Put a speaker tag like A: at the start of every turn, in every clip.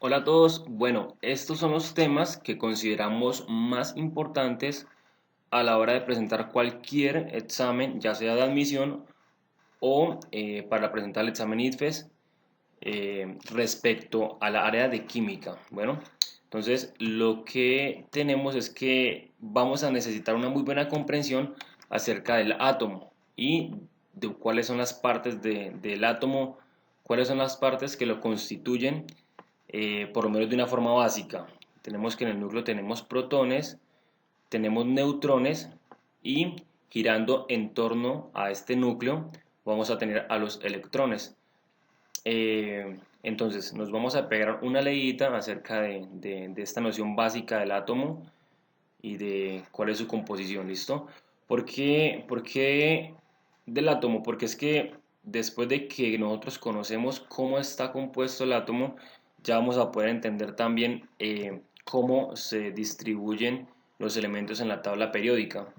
A: Hola a todos. Bueno, estos son los temas que consideramos más importantes a la hora de presentar cualquier examen, ya sea de admisión o para presentar el examen ITFES respecto a la área de química. Bueno, entonces lo que tenemos es que vamos a necesitar una muy buena comprensión acerca del átomo y de cuáles son las partes del átomo, cuáles son las partes que lo constituyen, por lo menos de una forma básica. Tenemos que en el núcleo tenemos protones, tenemos neutrones y girando en torno a este núcleo vamos a tener a los electrones. Entonces nos vamos a pegar una leída acerca de esta noción básica del átomo y de cuál es su composición, ¿listo? ¿Por qué del átomo? Porque es que después de que nosotros conocemos cómo está compuesto el átomo, ya vamos a poder entender también cómo se distribuyen los elementos en la tabla periódica,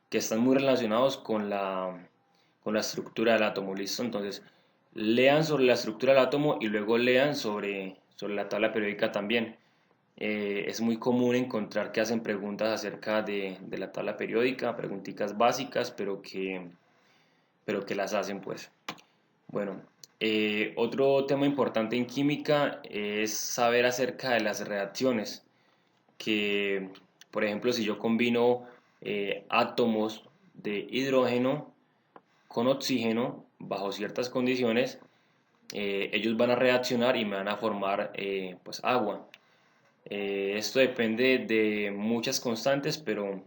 A: que están muy relacionados con la estructura del átomo, ¿listo? Entonces, lean sobre la estructura del átomo y luego lean sobre la tabla periódica también. Es muy común encontrar que hacen preguntas acerca de la tabla periódica, preguntitas básicas, pero que las hacen pues. Bueno, otro tema importante en química es saber acerca de las reacciones, que por ejemplo si yo combino átomos de hidrógeno con oxígeno bajo ciertas condiciones, ellos van a reaccionar y me van a formar pues agua. Esto depende de muchas constantes, pero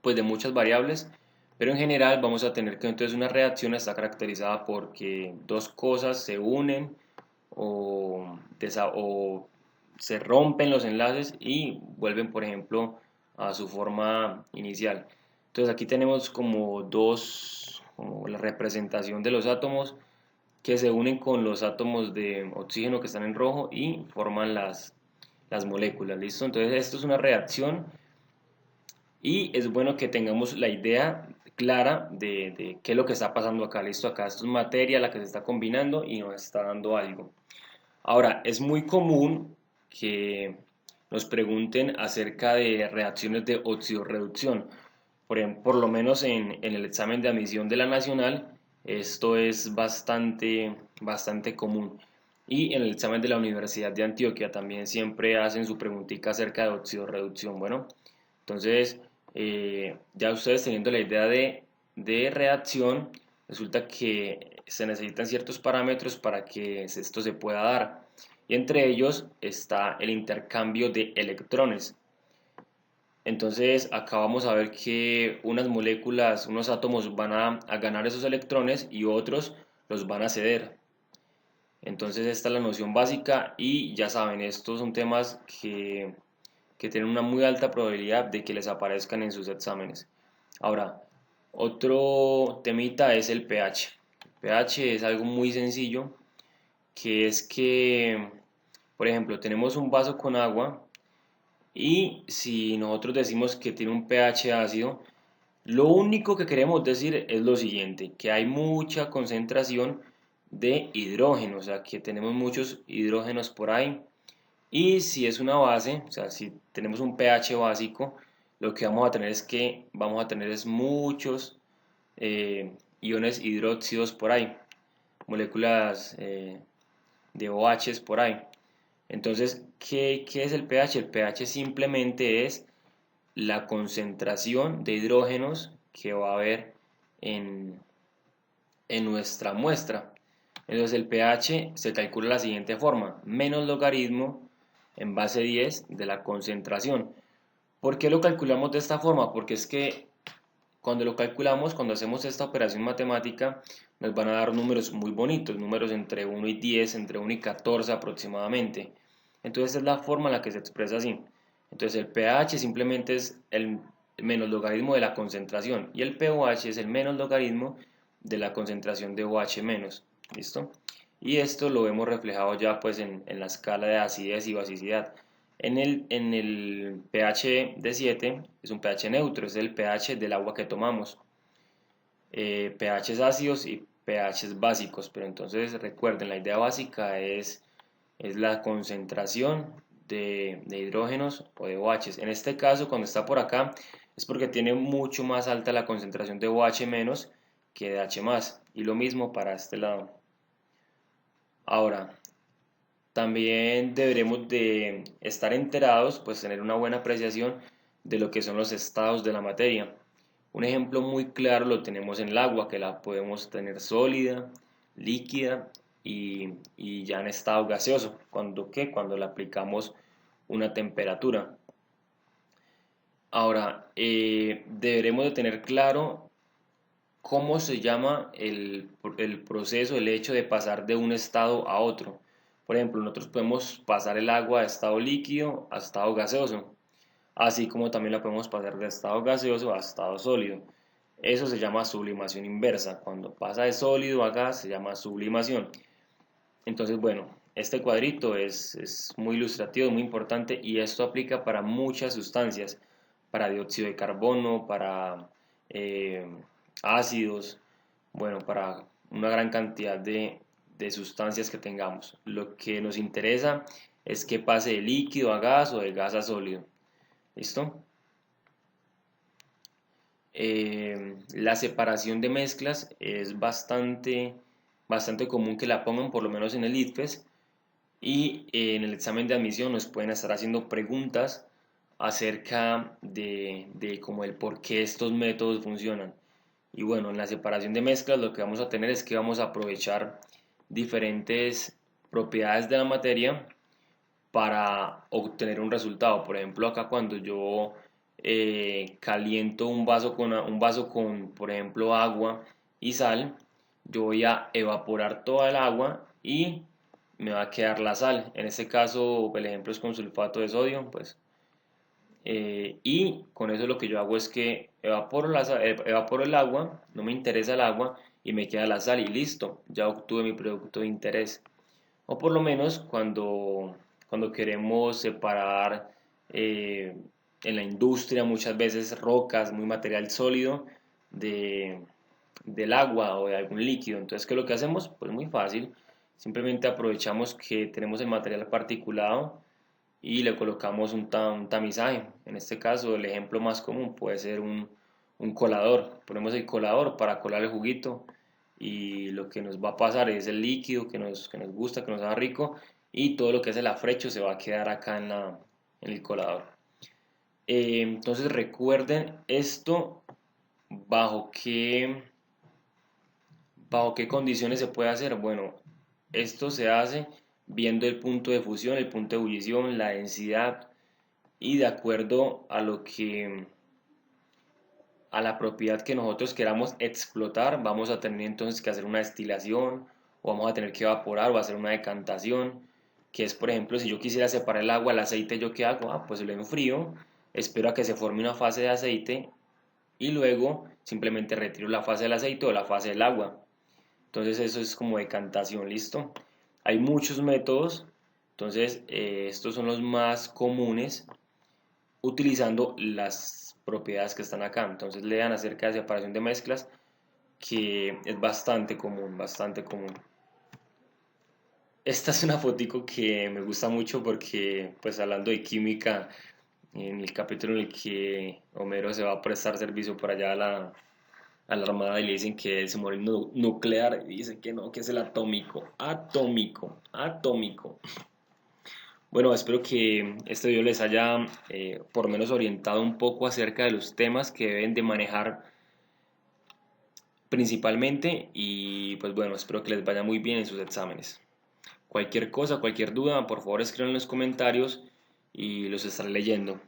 A: pues de muchas variables, pero en general vamos a tener que entonces una reacción está caracterizada porque dos cosas se unen o se rompen los enlaces y vuelven, por ejemplo, a su forma inicial. Entonces aquí tenemos como la representación de los átomos que se unen con los átomos de oxígeno que están en rojo y forman las moléculas, ¿listo? Entonces esto es una reacción y es bueno que tengamos la idea clara de qué es lo que está pasando acá, ¿listo? Acá esto es materia la que se está combinando y nos está dando algo. Ahora, es muy común que nos pregunten acerca de reacciones de oxidorreducción. Por lo menos en el examen de admisión de la nacional, esto es bastante común. Y en el examen de la Universidad de Antioquia también siempre hacen su preguntita acerca de oxidorreducción. Bueno, entonces, ya ustedes teniendo la idea de reacción, resulta que se necesitan ciertos parámetros para que esto se pueda dar. Y entre ellos está el intercambio de electrones. Entonces acá vamos a ver que unas moléculas, unos átomos van a ganar esos electrones y otros los van a ceder. Entonces esta es la noción básica y ya saben, estos son temas que tienen una muy alta probabilidad de que les aparezcan en sus exámenes. Ahora, otro temita es el pH. El pH es algo muy sencillo, que es que, por ejemplo, tenemos un vaso con agua y si nosotros decimos que tiene un pH ácido, lo único que queremos decir es lo siguiente, que hay mucha concentración de hidrógeno, o sea, que tenemos muchos hidrógenos por ahí. Y si es una base, o sea, si tenemos un pH básico, lo que vamos a tener es que vamos a tener es muchos iones hidróxidos por ahí, moléculas de OH por ahí. Entonces, ¿qué es el pH? El pH simplemente es la concentración de hidrógenos que va a haber en, en nuestra muestra. Entonces el pH se calcula de la siguiente forma, menos logaritmo en base 10 de la concentración. ¿Por qué lo calculamos de esta forma? Porque es que cuando lo calculamos, cuando hacemos esta operación matemática, nos van a dar números muy bonitos, números entre 1 y 10, entre 1 y 14 aproximadamente. Entonces es la forma en la que se expresa así. Entonces el pH simplemente es el menos logaritmo de la concentración y el pOH es el menos logaritmo de la concentración de OH menos. ¿Listo? Y esto lo vemos reflejado ya pues en la escala de acidez y basicidad. En el pH de 7 es un pH neutro, es el pH del agua que tomamos. pHs ácidos y pHs básicos, pero entonces recuerden, la idea básica es es la concentración de hidrógenos o de OH. En este caso, cuando está por acá, es porque tiene mucho más alta la concentración de OH menos que de H más. Y lo mismo para este lado. Ahora, también deberemos de estar enterados, pues tener una buena apreciación de lo que son los estados de la materia. Un ejemplo muy claro lo tenemos en el agua, que la podemos tener sólida, líquida y ya en estado gaseoso. ¿Cuándo qué? Cuando le aplicamos una temperatura. Ahora, deberemos de tener claro cómo se llama el proceso, el hecho de pasar de un estado a otro. Por ejemplo, nosotros podemos pasar el agua de estado líquido a estado gaseoso, así como también la podemos pasar de estado gaseoso a estado sólido. Eso se llama sublimación inversa. Cuando pasa de sólido a gas se llama sublimación. Entonces, bueno, este cuadrito es muy ilustrativo, muy importante y esto aplica para muchas sustancias, para dióxido de carbono, para eh, ácidos, bueno, para una gran cantidad de sustancias que tengamos. Lo que nos interesa es que pase de líquido a gas o de gas a sólido. ¿Listo? La separación de mezclas es bastante común que la pongan, por lo menos en el ITFES, y en el examen de admisión nos pueden estar haciendo preguntas acerca de como el por qué estos métodos funcionan. Y bueno, en la separación de mezclas lo que vamos a tener es que vamos a aprovechar diferentes propiedades de la materia para obtener un resultado. Por ejemplo, acá cuando yo caliento un vaso con, por ejemplo, agua y sal, yo voy a evaporar toda el agua y me va a quedar la sal. En este caso, el ejemplo es con sulfato de sodio, pues. Y con eso lo que yo hago es que evaporo el agua, no me interesa el agua y me queda la sal y listo, ya obtuve mi producto de interés. O por lo menos cuando queremos separar eh, en la industria muchas veces rocas, muy material sólido, de, del agua o de algún líquido. Entonces, ¿qué es lo que hacemos? Pues muy fácil. Simplemente aprovechamos que tenemos el material particulado y le colocamos un tamizaje. En este caso, el ejemplo más común puede ser un colador. Ponemos el colador para colar el juguito y lo que nos va a pasar es el líquido que nos gusta, que nos haga rico y todo lo que es el afrecho se va a quedar acá en el colador. Entonces recuerden esto, bajo qué, bajo qué condiciones se puede hacer. Bueno, esto se hace viendo el punto de fusión, el punto de ebullición, la densidad y de acuerdo a la propiedad que nosotros queramos explotar, vamos a tener entonces que hacer una destilación o vamos a tener que evaporar o hacer una decantación, que es por ejemplo si yo quisiera separar el agua, el aceite, ¿yo qué hago? Pues lo enfrío, espero a que se forme una fase de aceite y luego simplemente retiro la fase del aceite o la fase del agua. Entonces eso es como decantación, ¿listo? Hay muchos métodos, entonces estos son los más comunes utilizando las propiedades que están acá. Entonces lean acerca de separación de mezclas, que es bastante común, bastante común. Esta es una fotico que me gusta mucho porque, pues hablando de química, en el capítulo en el que Homero se va a prestar servicio por allá a la Armada y le dicen que es submarino nuclear y dicen que no, que es el atómico, atómico, atómico. Bueno, espero que este video les haya por lo menos orientado un poco acerca de los temas que deben de manejar principalmente y pues bueno, espero que les vaya muy bien en sus exámenes. Cualquier cosa, cualquier duda, por favor escriban en los comentarios y los estaré leyendo.